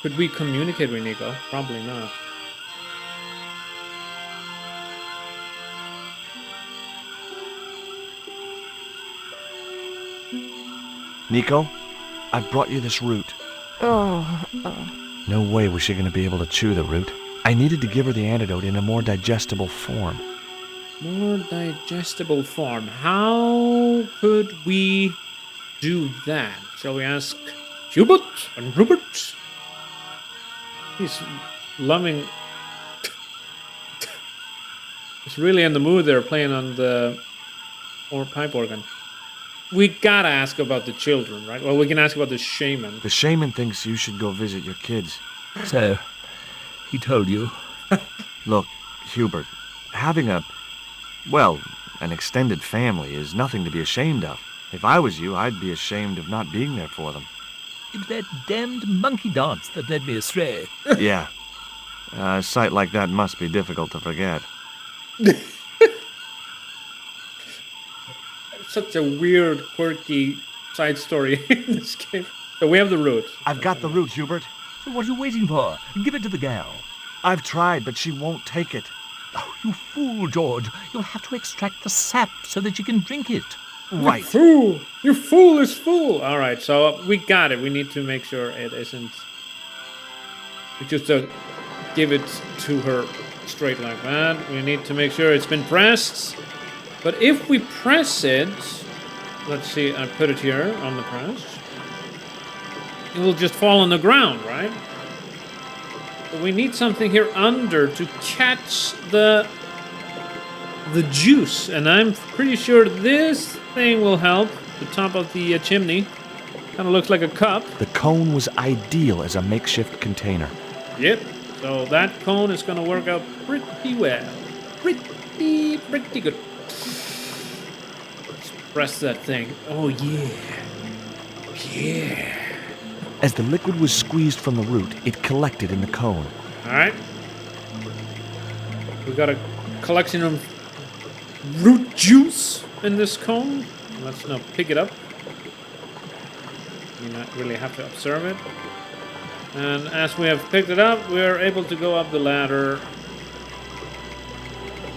Could we communicate with Nico? Probably not. Nico, I've brought you this root. No way was she going to be able to chew the root. I needed to give her the antidote in a more digestible form. More digestible form. How could we do that? Shall we ask Hubert and Rupert? He's loving... He's really in the mood there, playing on the pipe organ. We gotta ask about the children, right? Well, we can ask about the shaman. The shaman thinks you should go visit your kids. So, he told you? Look, Hubert, having an extended family is nothing to be ashamed of. If I was you, I'd be ashamed of not being there for them. It was that damned monkey dance that led me astray. Yeah. A sight like that must be difficult to forget. Such a weird, quirky side story in this game. So we have the route. I've got the route, Hubert. So what are you waiting for? Give it to the gal. I've tried, but she won't take it. Oh, you fool, George. You'll have to extract the sap so that you can drink it. Right. You fool! You foolish fool! Alright, so we got it. We need to make sure it isn't... We just give it to her straight like that. We need to make sure it's been pressed. But if we press it... Let's see, I put it here on the press. It will just fall on the ground, right? But we need something here under to catch the juice. And I'm pretty sure this thing will help. The top of the chimney. Kind of looks like a cup. The cone was ideal as a makeshift container. Yep. So that cone is going to work out pretty well. Pretty good. Let's press that thing. Oh, yeah. Yeah. As the liquid was squeezed from the root, it collected in the cone. Alright. We got a collection of root juice in this cone. Let's now pick it up. You not really have to observe it. And as we have picked it up, we are able to go up the ladder.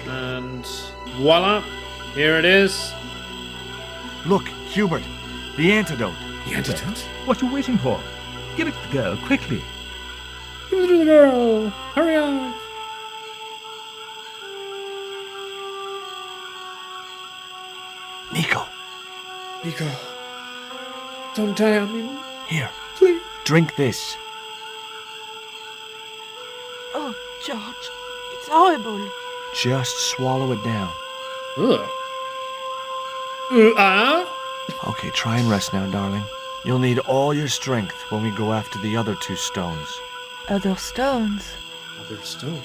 And voila, here it is. Look, Hubert, the antidote. The antidote? What are you waiting for? Give it to the girl, quickly. Give it to the girl. Hurry up. Nico, don't die on me. here, Please. drink this. Oh, George, it's horrible. Just swallow it down. Ugh. Okay, try and rest now, darling. You'll need all your strength when we go after the other 2 stones. Other stones? Other stone.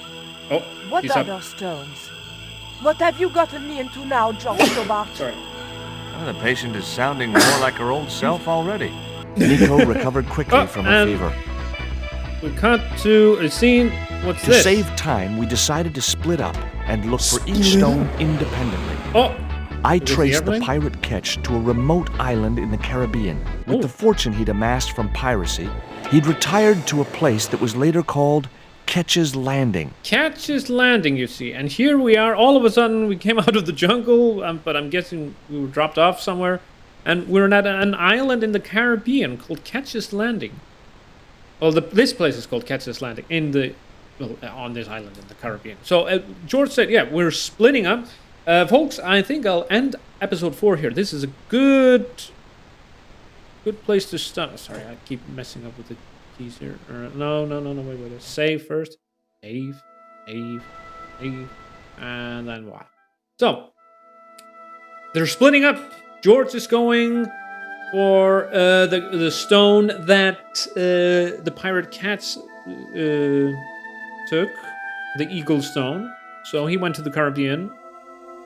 Oh, What he's up. other stones? What have you gotten me into now, George Stobbart? Sorry. Oh, the patient is sounding more like her old self already. Nico recovered quickly from her fever. We cut to a scene. What's To this? save time, we decided to split up and look for each stone independently. Oh, I Is this the traced the airplane? pirate ketch to a remote island in the Caribbean. With the fortune he'd amassed from piracy, he'd retired to a place that was later called Ketch's Landing. Catch's Landing, you see. And here we are. All of a sudden, we came out of the jungle, but I'm guessing we were dropped off somewhere. And we're at an island in the Caribbean called Catch's Landing. Well, this place is called Catch's Landing on this island in the Caribbean. So George said, yeah, we're splitting up. Folks, I think I'll end episode 4 here. This is a good place to start. Sorry, I keep messing up with the keys here. No, wait. Save first. Save. And then what? So, they're splitting up. George is going for the stone that the pirate cats took, the eagle stone. So he went to the Caribbean,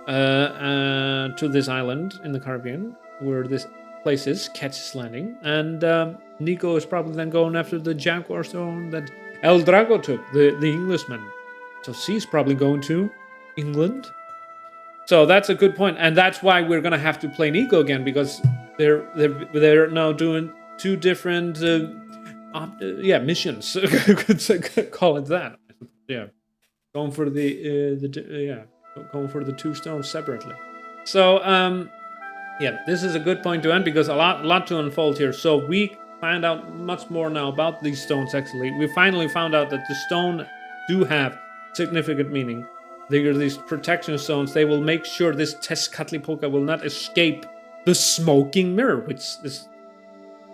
to this island in the Caribbean, where this place is, Catch's Landing. And Nico is probably then going after the Jaguar Stone that El Drago took, the Englishman. So she's probably going to England. So that's a good point, and that's why we're gonna have to play Nico again, because they're now doing 2 different missions. Call it that. Yeah, going for going for the 2 stones separately. So this is a good point to end, because a lot to unfold here. So we find out much more now about these stones. Actually, we finally found out that the stone do have significant meaning. They are these protection stones. They will make sure this Tezcatlipoca will not escape the smoking mirror, which is...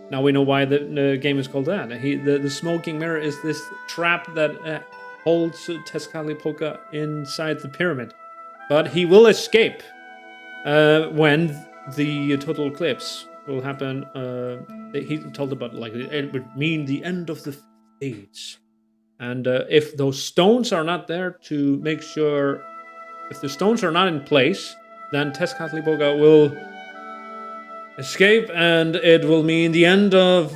Now we know why the game is called that. The smoking mirror is this trap that holds Tezcatlipoca inside the pyramid. But he will escape when the total eclipse will happen. He told about, like, it would mean the end of the age. And if those stones are not there to make sure, if the stones are not in place, then Tezcatlipoca will escape, and it will mean the end of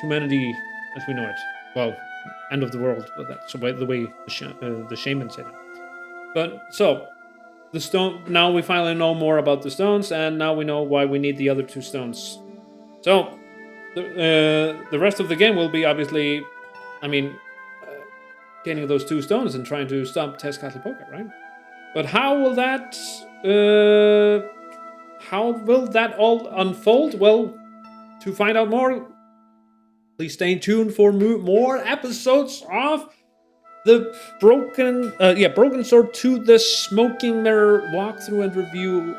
humanity as we know it. Well, end of the world. But that's the way the shaman said it. But so the stone. Now we finally know more about the stones, and now we know why we need the other 2 stones. So the rest of the game will be obviously, gaining those 2 stones and trying to stop Tezcatlipoca, right? But how will that all unfold? Well, to find out more, please stay tuned for more episodes of the Broken Sword 2, the Smoking Mirror walkthrough and review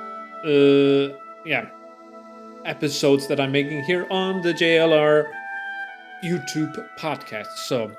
episodes that I'm making here on the JLR YouTube podcast. So